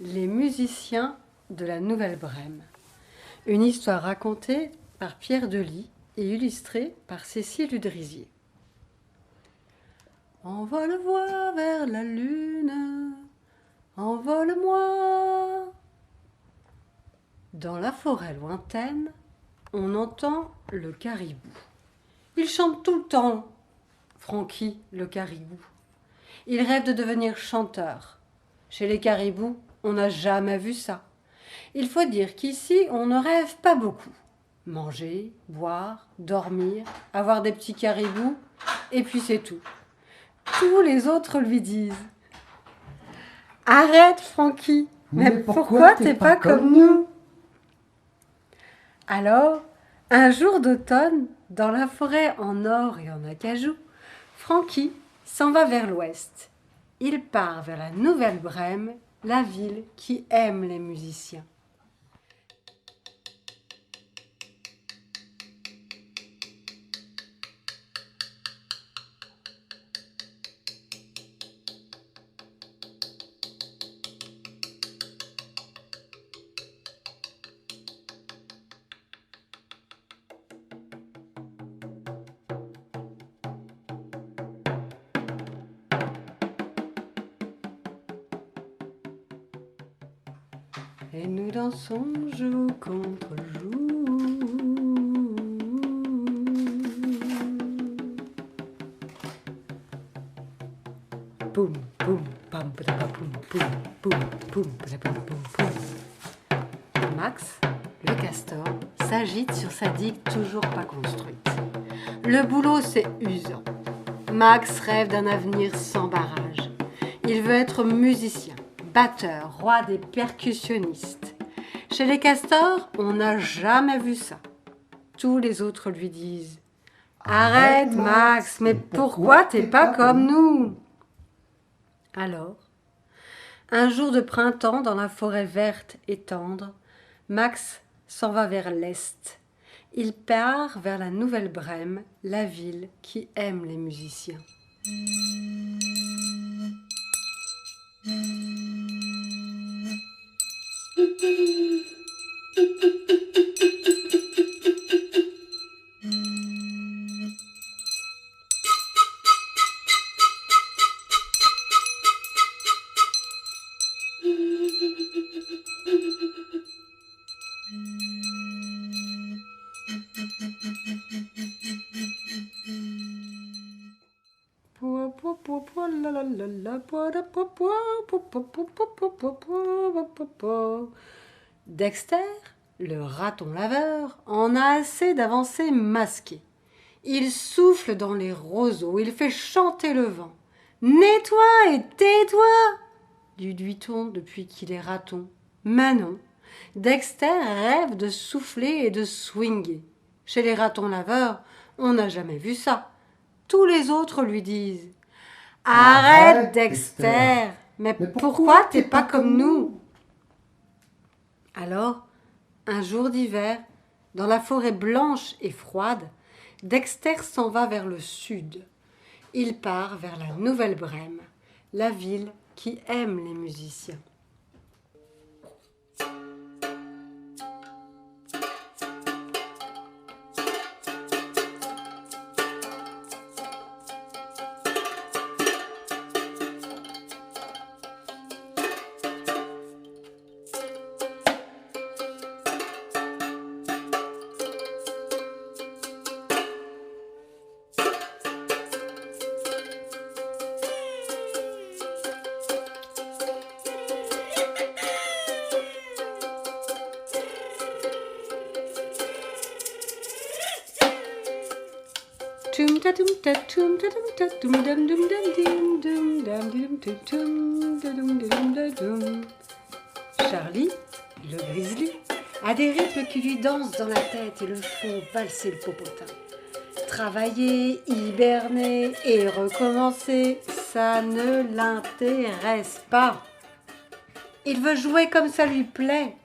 Les musiciens de la Nouvelle-Brème. Une histoire racontée par Pierre Delis et illustrée par Cécile Udrisier. Envole-moi vers la lune, envole-moi. Dans la forêt lointaine, on entend le caribou. Il chante tout le temps, Francky le caribou. Il rêve de devenir chanteur. Chez les caribous, on n'a jamais vu ça. Il faut dire qu'ici, on ne rêve pas beaucoup. Manger, boire, dormir, avoir des petits caribous, et puis c'est tout. Tous les autres lui disent « Arrête, Francky, mais pourquoi t'es pas comme nous ?» Alors, un jour d'automne, dans la forêt en or et en acajou, Francky s'en va vers l'ouest. Il part vers la Nouvelle-Brème, la ville qui aime les musiciens. Et nous dansons jour contre jour. Poum, poum, pam, padapa, poum, poum, poum, poum, padapa, poum, poum. Max, le castor, s'agite sur sa digue toujours pas construite. Le boulot, c'est usant. Max rêve d'un avenir sans barrage. Il veut être musicien, batteur, roi des percussionnistes. Chez les castors, on n'a jamais vu ça. Tous les autres lui disent « Arrête, Max, mais pourquoi t'es pas comme nous ?» Alors, un jour de printemps dans la forêt verte et tendre, Max s'en va vers l'est. Il part vers la Nouvelle-Brème, la ville qui aime les musiciens. Dexter, le raton laveur, en a assez d'avancer masqué. Il souffle dans les roseaux, il fait chanter le vent. « Nettoie et tais-toi !» lui dit-on depuis qu'il est raton. Mais non, Dexter rêve de souffler et de swinguer. Chez les ratons laveurs, on n'a jamais vu ça. Tous les autres lui disent « Arrête, Dexter, mais pourquoi t'es pas comme nous ?» Alors, un jour d'hiver, dans la forêt blanche et froide, Dexter s'en va vers le sud. Il part vers la Nouvelle-Brème, la ville qui aime les musiciens. Charlie, le grizzly, a des rythmes qui lui dansent dans la tête et le font valser le popotin. Travailler, hiberner et recommencer, ça ne l'intéresse pas. Il veut jouer comme ça lui plaît.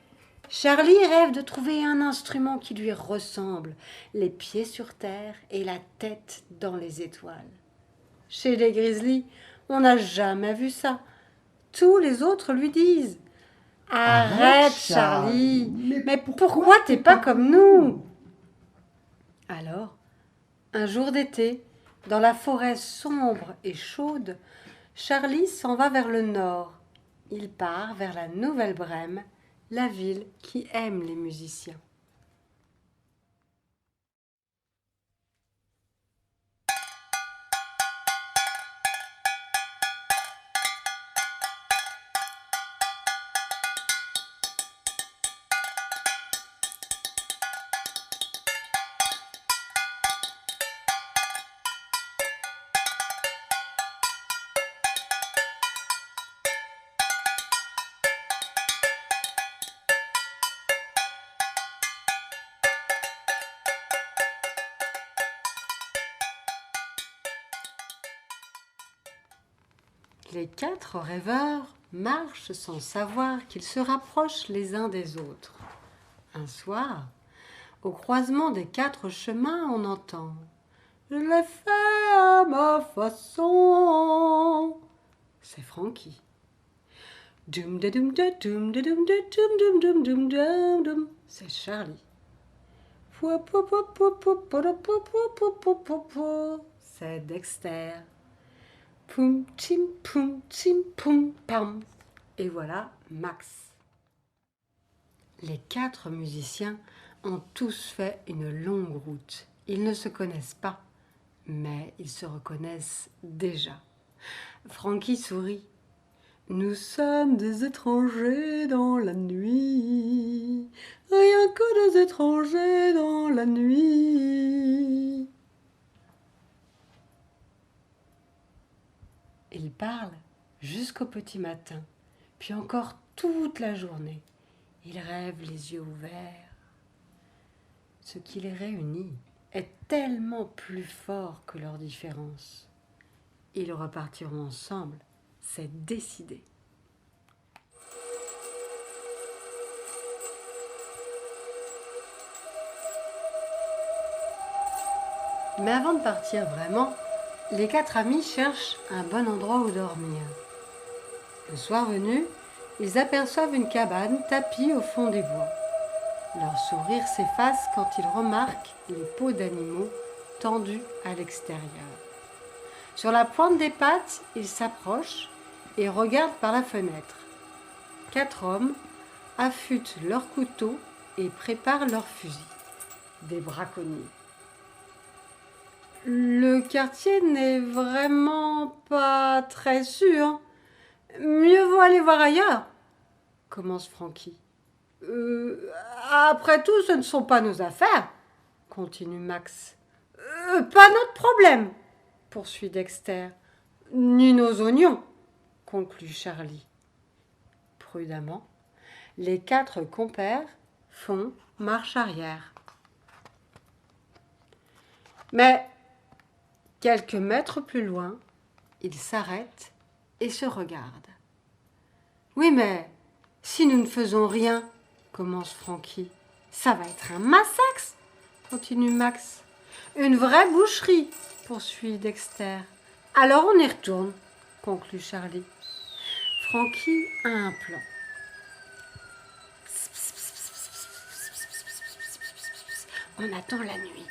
Charlie rêve de trouver un instrument qui lui ressemble, les pieds sur terre et la tête dans les étoiles. Chez les grizzlies, on n'a jamais vu ça. Tous les autres lui disent Arrête, Charlie. Mais pourquoi t'es pas comme nous? Alors, un jour d'été, dans la forêt sombre et chaude, Charlie s'en va vers le nord. Il part vers la Nouvelle-Brême, la ville qui aime les musiciens. Les 4 rêveurs marchent sans savoir qu'ils se rapprochent les uns des autres. Un soir, au croisement des 4 chemins, on entend « Je l'ai fait à ma façon ». C'est Frankie. C'est Charlie. C'est Dexter. Poum, tim, poum, pam. Et voilà Max. Les 4 musiciens ont tous fait une longue route. Ils ne se connaissent pas, mais ils se reconnaissent déjà. Frankie sourit. Nous sommes des étrangers dans la nuit, rien que des étrangers dans la nuit. Ils parlent jusqu'au petit matin, puis encore toute la journée. Ils rêvent les yeux ouverts. Ce qui les réunit est tellement plus fort que leurs différences. Ils repartiront ensemble, c'est décidé. Mais avant de partir vraiment, les 4 amis cherchent un bon endroit où dormir. Le soir venu, ils aperçoivent une cabane tapie au fond des bois. Leur sourire s'efface quand ils remarquent les peaux d'animaux tendus à l'extérieur. Sur la pointe des pattes, ils s'approchent et regardent par la fenêtre. 4 hommes affûtent leurs couteaux et préparent leurs fusils. Des braconniers. Le quartier n'est vraiment pas très sûr. Mieux vaut aller voir ailleurs, commence Frankie. Après tout, ce ne sont pas nos affaires, continue Max. Pas notre problème, poursuit Dexter. Ni nos oignons, conclut Charlie. Prudemment, les 4 compères font marche arrière. Mais quelques mètres plus loin, ils s'arrêtent et se regardent. Oui, mais si nous ne faisons rien, commence Frankie. Ça va être un massacre, continue Max. Une vraie boucherie, poursuit Dexter. Alors on y retourne, conclut Charlie. Frankie a un plan. On attend la nuit.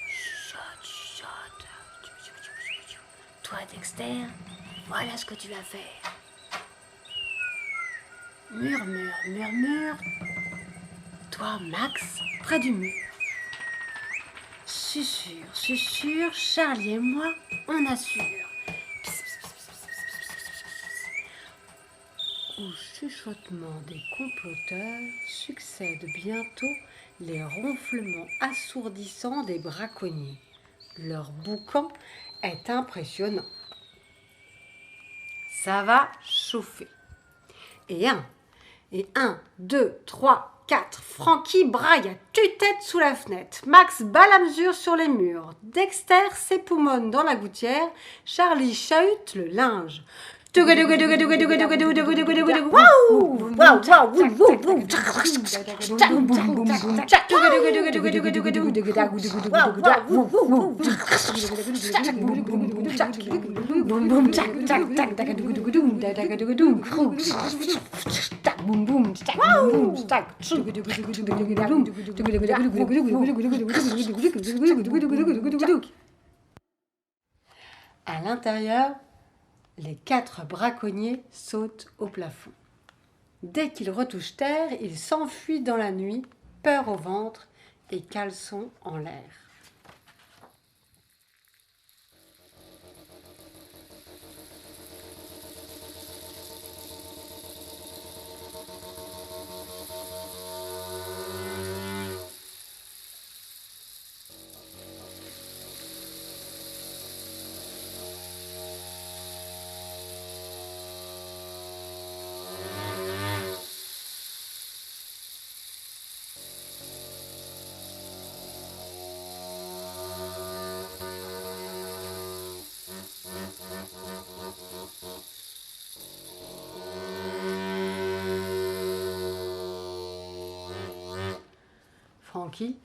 Chuchote. Toi, Dexter, voilà ce que tu vas faire. Murmure, murmure. Toi, Max, près du mur. Susurre, susurre, Charlie et moi, on assure. Au chuchotement des comploteurs succèdent bientôt les ronflements assourdissants des braconniers. Leur boucan est impressionnant. Ça va chauffer. Et 1, 2, 3, 4. Frankie braille à tue-tête sous la fenêtre. Max bat la mesure sur les murs. Dexter s'époumonne dans la gouttière. Charlie chahute le linge. Waouh! À l'intérieur, les 4 braconniers sautent au plafond. Dès qu'ils retouchent terre, ils s'enfuient dans la nuit, peur au ventre et caleçon en l'air. Frankie,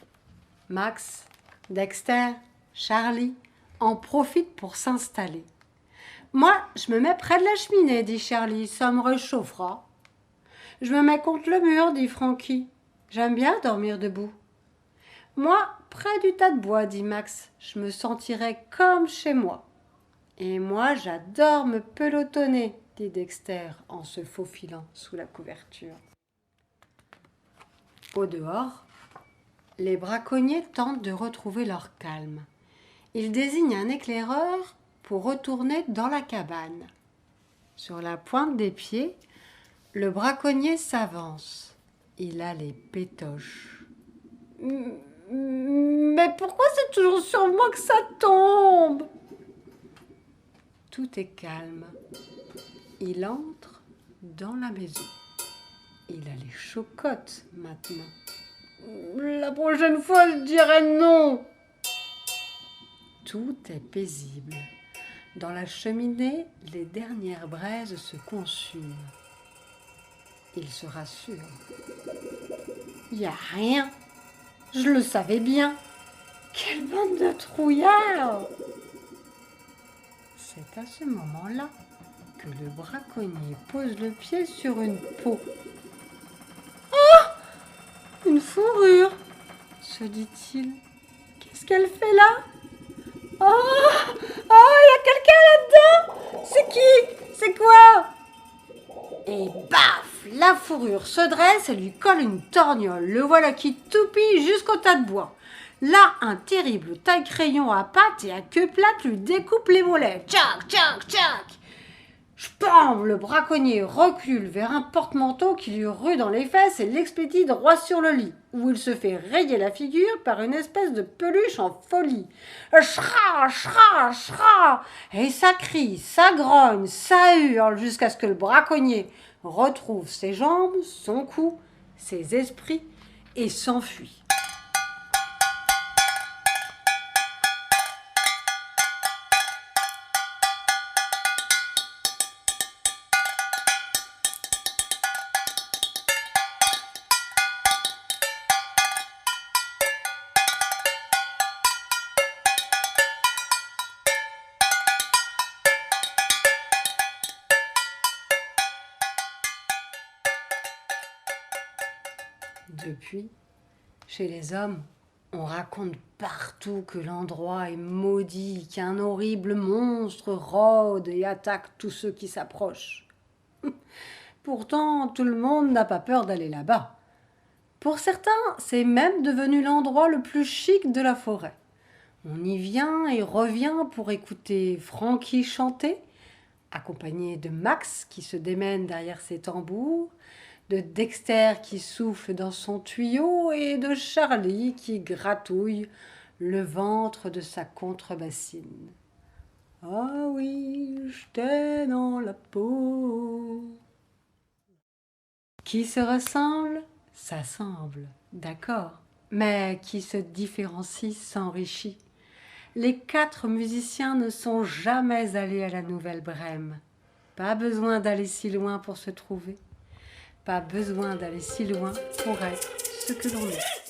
Max, Dexter, Charlie en profitent pour s'installer. « Moi, je me mets près de la cheminée, dit Charlie, ça me réchauffera. »« Je me mets contre le mur, dit Frankie. J'aime bien dormir debout. »« Moi, près du tas de bois, dit Max, je me sentirai comme chez moi. »« Et moi, j'adore me pelotonner, dit Dexter en se faufilant sous la couverture. » Au dehors, les braconniers tentent de retrouver leur calme. Ils désignent un éclaireur pour retourner dans la cabane. Sur la pointe des pieds, le braconnier s'avance. Il a les pétoches. « Mais pourquoi c'est toujours sur moi que ça tombe ?» Tout est calme. Il entre dans la maison. Il a les chocottes maintenant. « La prochaine fois, je dirai non !» Tout est paisible. Dans la cheminée, les dernières braises se consument. Il se rassure. « Il n'y a rien. Je le savais bien. Quelle bande de trouillards !» C'est à ce moment-là que le braconnier pose le pied sur une peau. « Oh, une fourrure !» se dit-il. « Qu'est-ce qu'elle fait là ? Oh, il y a quelqu'un là-dedans ! C'est qui ? C'est quoi ?» Et baf, la fourrure se dresse et lui colle une torgnole. Le voilà qui toupille jusqu'au tas de bois. Là, un terrible taille-crayon à pattes et à queue plate lui découpe les mollets. Tchac, tchac, tchac. Spam, le braconnier recule vers un porte-manteau qui lui rue dans les fesses et l'expédie droit sur le lit, où il se fait rayer la figure par une espèce de peluche en folie. Chra, chra, chra. Et ça crie, ça grogne, ça hurle jusqu'à ce que le braconnier retrouve ses jambes, son cou, ses esprits et s'enfuit. Depuis, chez les hommes, on raconte partout que l'endroit est maudit, qu'un horrible monstre rôde et attaque tous ceux qui s'approchent. Pourtant, tout le monde n'a pas peur d'aller là-bas. Pour certains, c'est même devenu l'endroit le plus chic de la forêt. On y vient et revient pour écouter Frankie chanter, accompagné de Max qui se démène derrière ses tambours, de Dexter qui souffle dans son tuyau et de Charlie qui gratouille le ventre de sa contrebassine. Ah oui, j'étais dans la peau. Qui se ressemble, s'assemble, d'accord, mais qui se différencie s'enrichit. Les 4 musiciens ne sont jamais allés à la Nouvelle-Brême. Pas besoin d'aller si loin pour se trouver. Pas besoin d'aller si loin pour être ce que l'on est.